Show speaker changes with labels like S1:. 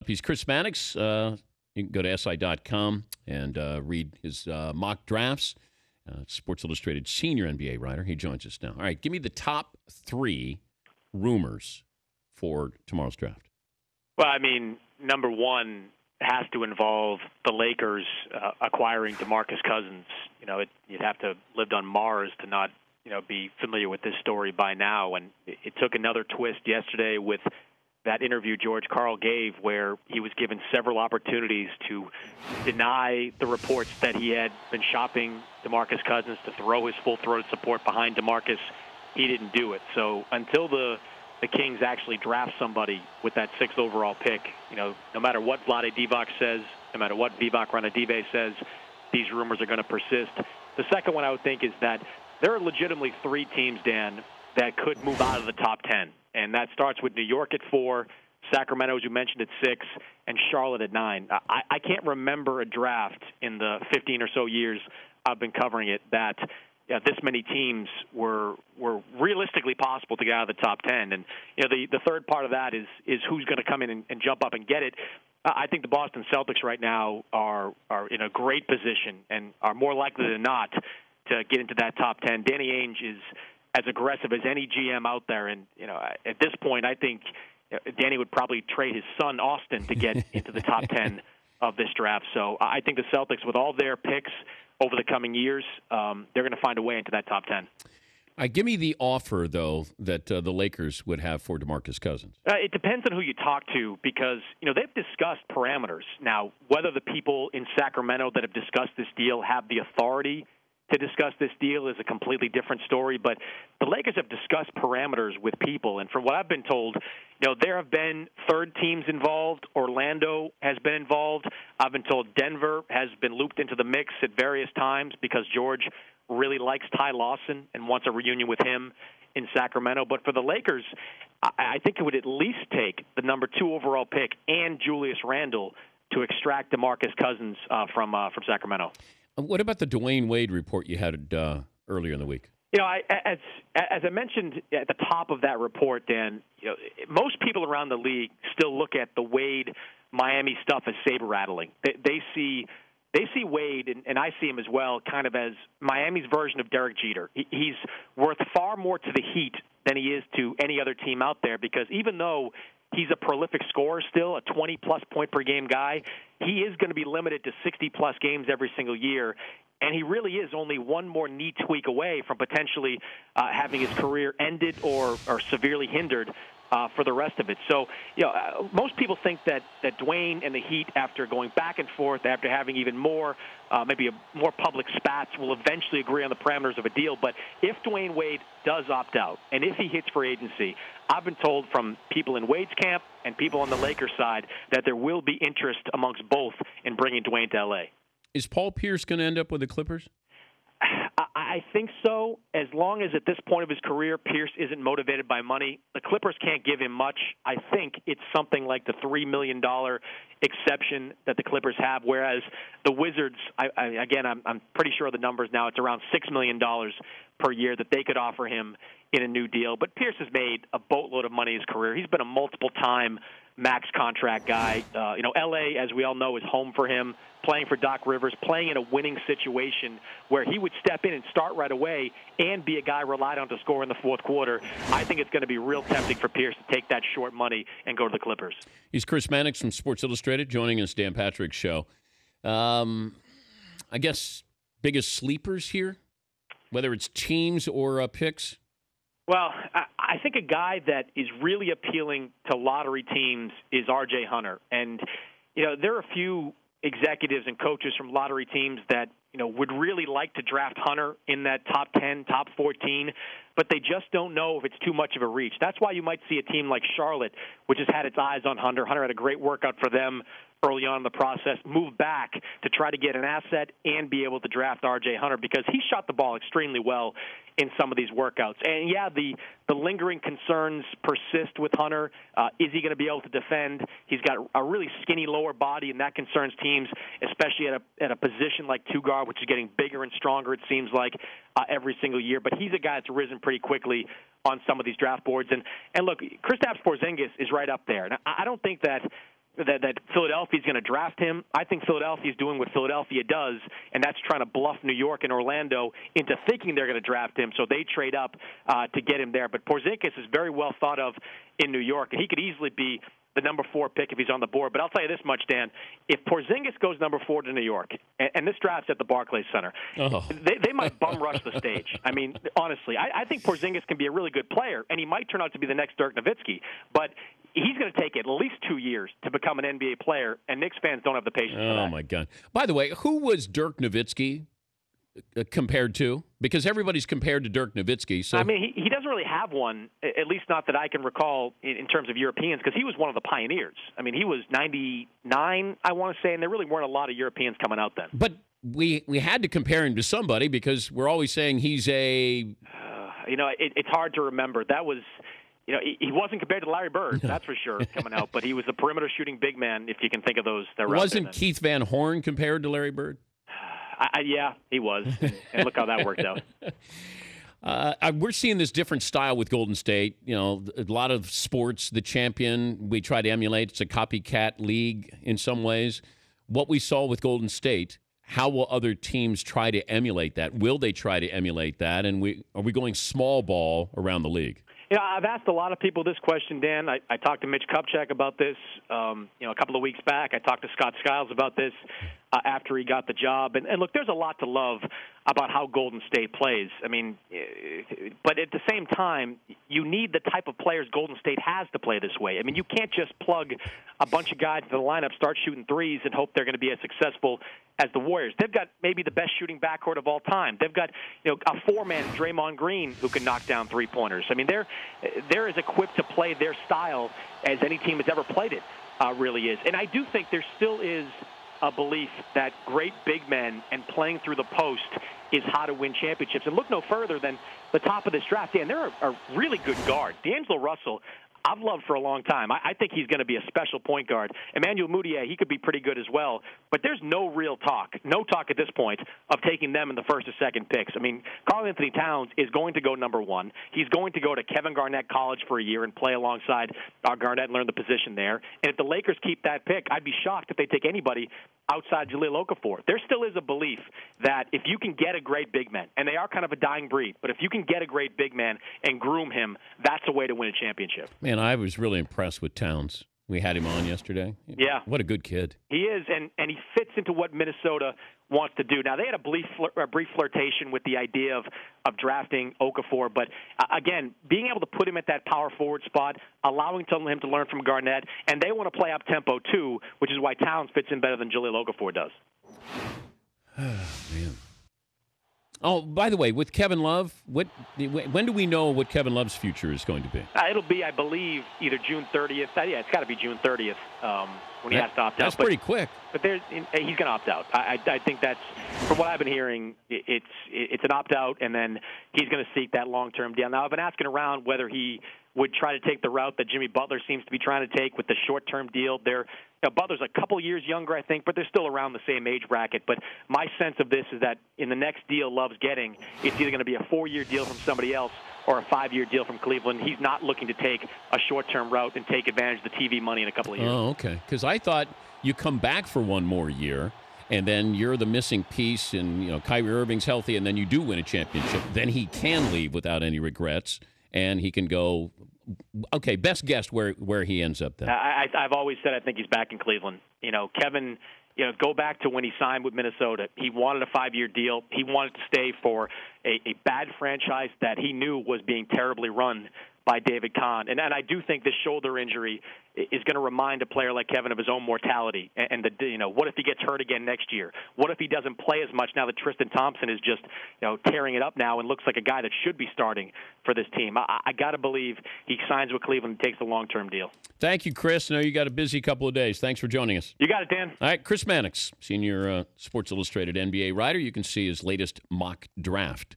S1: He's Chris Mannix. You can go to SI.com and read his mock drafts. Sports Illustrated senior NBA writer. He joins us now. All right, give me the top 3 rumors for tomorrow's draft.
S2: Well, I mean, number one has to involve the Lakers acquiring DeMarcus Cousins. You know, you'd have to have lived on Mars to not, be familiar with this story by now. And it took another twist yesterday with that interview George Karl gave where he was given several opportunities to deny the reports that he had been shopping DeMarcus Cousins to throw his full-throated support behind DeMarcus. He didn't do it. So until the Kings actually draft somebody with that 6th overall pick, no matter what Vlade Divac says, no matter what Divac Ranadive says, these rumors are going to persist. The second one I would think is that there are legitimately 3 teams, Dan, that could move out of the top 10. And that starts with New York at 4, Sacramento, as you mentioned, at 6, and Charlotte at 9. I can't remember a draft in the 15 or so years I've been covering it that this many teams were realistically possible to get out of the top 10. And the third part of that is who's going to come in and jump up and get it. I think the Boston Celtics right now are in a great position and are more likely than not to get into that top 10. Danny Ainge is as aggressive as any GM out there, and at this point, I think Danny would probably trade his son Austin to get into the top 10 of this draft. So I think the Celtics, with all their picks over the coming years, they're going to find a way into that top 10.
S1: Give me the offer, though, that the Lakers would have for DeMarcus Cousins.
S2: It depends on who you talk to because, they've discussed parameters. Now, whether the people in Sacramento that have discussed this deal have the authority to discuss this deal is a completely different story. But the Lakers have discussed parameters with people. And from what I've been told, there have been third teams involved. Orlando has been involved. I've been told Denver has been looped into the mix at various times because George really likes Ty Lawson and wants a reunion with him in Sacramento. But for the Lakers, I think it would at least take the number 2 overall pick and Julius Randle to extract DeMarcus Cousins from Sacramento.
S1: What about the Dwayne Wade report you had earlier in the week?
S2: As I mentioned at the top of that report, Dan, most people around the league still look at the Wade Miami stuff as saber-rattling. They see Wade, and I see him as well, kind of as Miami's version of Derek Jeter. He's worth far more to the Heat than he is to any other team out there because even though he's a prolific scorer still, a 20-plus point-per-game guy, he is going to be limited to 60-plus games every single year, and he really is only one more knee tweak away from potentially having his career ended or severely hindered for the rest of it. So, most people think that Dwayne and the Heat, after going back and forth, after having even more, maybe more public spats, will eventually agree on the parameters of a deal. But if Dwayne Wade does opt out, and if he hits free agency, I've been told from people in Wade's camp and people on the Lakers side that there will be interest amongst both in bringing Dwayne to L.A.
S1: Is Paul Pierce going to end up with the Clippers?
S2: I think so, as long as at this point of his career, Pierce isn't motivated by money. The Clippers can't give him much. I think it's something like the $3 million exception that the Clippers have, whereas the Wizards, I'm pretty sure of the numbers now, it's around $6 million per year that they could offer him in a new deal. But Pierce has made a boatload of money in his career. He's been a multiple-time max contract guy. L.A., as we all know, is home for him, playing for Doc Rivers, playing in a winning situation where he would step in and start right away and be a guy relied on to score in the fourth quarter. I think it's going to be real tempting for Pierce to take that short money and go to the Clippers.
S1: He's Chris Mannix from Sports Illustrated, joining us, Dan Patrick's show. I guess biggest sleepers here, whether it's teams or picks?
S2: Well, I think a guy that is really appealing to lottery teams is R.J. Hunter. And, there are a few executives and coaches from lottery teams that, would really like to draft Hunter in that top 10, top 14, but they just don't know if it's too much of a reach. That's why you might see a team like Charlotte, which has had its eyes on Hunter. Hunter had a great workout for them early on in the process, move back to try to get an asset and be able to draft R.J. Hunter because he shot the ball extremely well in some of these workouts. And, yeah, the lingering concerns persist with Hunter. Is he going to be able to defend? He's got a really skinny lower body, and that concerns teams, especially at a position like two guard, which is getting bigger and stronger, it seems like, every single year. But he's a guy that's risen pretty quickly on some of these draft boards. And look, Kristaps Porzingis is right up there. Now, I don't think that that Philadelphia's going to draft him. I think Philadelphia's doing what Philadelphia does, and that's trying to bluff New York and Orlando into thinking they're going to draft him, so they trade up to get him there. But Porzingis is very well thought of in New York, and he could easily be the number 4 pick if he's on the board. But I'll tell you this much, Dan. If Porzingis goes number 4 to New York, and this draft's at the Barclays Center, they might bum rush the stage. I mean, honestly, I think Porzingis can be a really good player, and he might turn out to be the next Dirk Nowitzki. But he's going to take at least 2 years to become an NBA player, and Knicks fans don't have the patience for that.
S1: Oh, my God. By the way, who was Dirk Nowitzki compared to? Because everybody's compared to Dirk Nowitzki. So
S2: I mean, he doesn't really have one, at least not that I can recall in terms of Europeans, because he was one of the pioneers. I mean, he was 99, I want to say, and there really weren't a lot of Europeans coming out then.
S1: But we had to compare him to somebody because we're always saying he's a...
S2: it's hard to remember. That was... he wasn't compared to Larry Bird, that's for sure, coming out. But he was a perimeter shooting big man, if you can think of those. That
S1: wasn't Keith Van Horn compared to Larry Bird?
S2: Yeah, he was. And look how that worked out.
S1: We're seeing this different style with Golden State. A lot of sports, the champion, we try to emulate. It's a copycat league in some ways. What we saw with Golden State, how will other teams try to emulate that? Will they try to emulate that? And are we going small ball around the league?
S2: I've asked a lot of people this question, Dan. I talked to Mitch Kupchak about this, a couple of weeks back. I talked to Scott Skiles about this after he got the job. And look, there's a lot to love about how Golden State plays. I mean, but at the same time, you need the type of players Golden State has to play this way. I mean, you can't just plug a bunch of guys into the lineup, start shooting threes, and hope they're going to be as successful as the Warriors. They've got maybe the best shooting backcourt of all time. They've got a four-man Draymond Green who can knock down three-pointers. I mean, they're as equipped to play their style as any team has ever played it, really is. And I do think there still is a belief that great big men and playing through the post is how to win championships. And look no further than the top of this draft. Dan, they're a really good guard. D'Angelo Russell, I've loved for a long time. I think he's going to be a special point guard. Emmanuel Mudiay, he could be pretty good as well. But there's no talk at this point of taking them in the first or second picks. I mean, Karl-Anthony Towns is going to go number 1. He's going to go to Kevin Garnett College for a year and play alongside Garnett and learn the position there. And if the Lakers keep that pick, I'd be shocked if they take anybody outside Jahlil Okafor. There still is a belief that if you can get a great big man, and they are kind of a dying breed, but if you can get a great big man and groom him, that's a way to win a championship.
S1: Man, I was really impressed with Towns. We had him on yesterday.
S2: Yeah.
S1: What a good kid.
S2: He is, and he fits into what Minnesota wants to do. Now, they had a brief flirtation with the idea of drafting Okafor, but, again, being able to put him at that power forward spot, allowing him to learn from Garnett, and they want to play up-tempo, too, which is why Towns fits in better than Jahlil Okafor does.
S1: Man. Oh, by the way, with Kevin Love, when do we know what Kevin Love's future is going to be?
S2: It'll be, I believe, either June 30th. Yeah, it's got to be June 30th when he has to opt out.
S1: That's pretty quick.
S2: But he's going to opt out. I think that's, from what I've been hearing, it's an opt out, and then he's going to seek that long-term deal. Now, I've been asking around whether he would try to take the route that Jimmy Butler seems to be trying to take with the short-term deal. Butler's a couple years younger, I think, but they're still around the same age bracket. But my sense of this is that in the next deal Love's getting, it's either going to be a 4-year deal from somebody else or a 5-year deal from Cleveland. He's not looking to take a short-term route and take advantage of the TV money in a couple of years.
S1: Oh, okay. Because I thought you come back for one more year, and then you're the missing piece, and Kyrie Irving's healthy, and then you do win a championship. Then he can leave without any regrets, and he can go. Okay, best guess where he ends up then.
S2: I've always said I think he's back in Cleveland. Kevin, go back to when he signed with Minnesota. He wanted a 5-year deal. He wanted to stay for a bad franchise that he knew was being terribly run by David Kahn. And I do think this shoulder injury is going to remind a player like Kevin of his own mortality. And what if he gets hurt again next year? What if he doesn't play as much now that Tristan Thompson is just tearing it up now and looks like a guy that should be starting for this team? I got to believe he signs with Cleveland and takes the long-term deal.
S1: Thank you, Chris. I know you got a busy couple of days. Thanks for joining us.
S2: You got it, Dan.
S1: All right, Chris Mannix, senior Sports Illustrated NBA writer. You can see his latest mock draft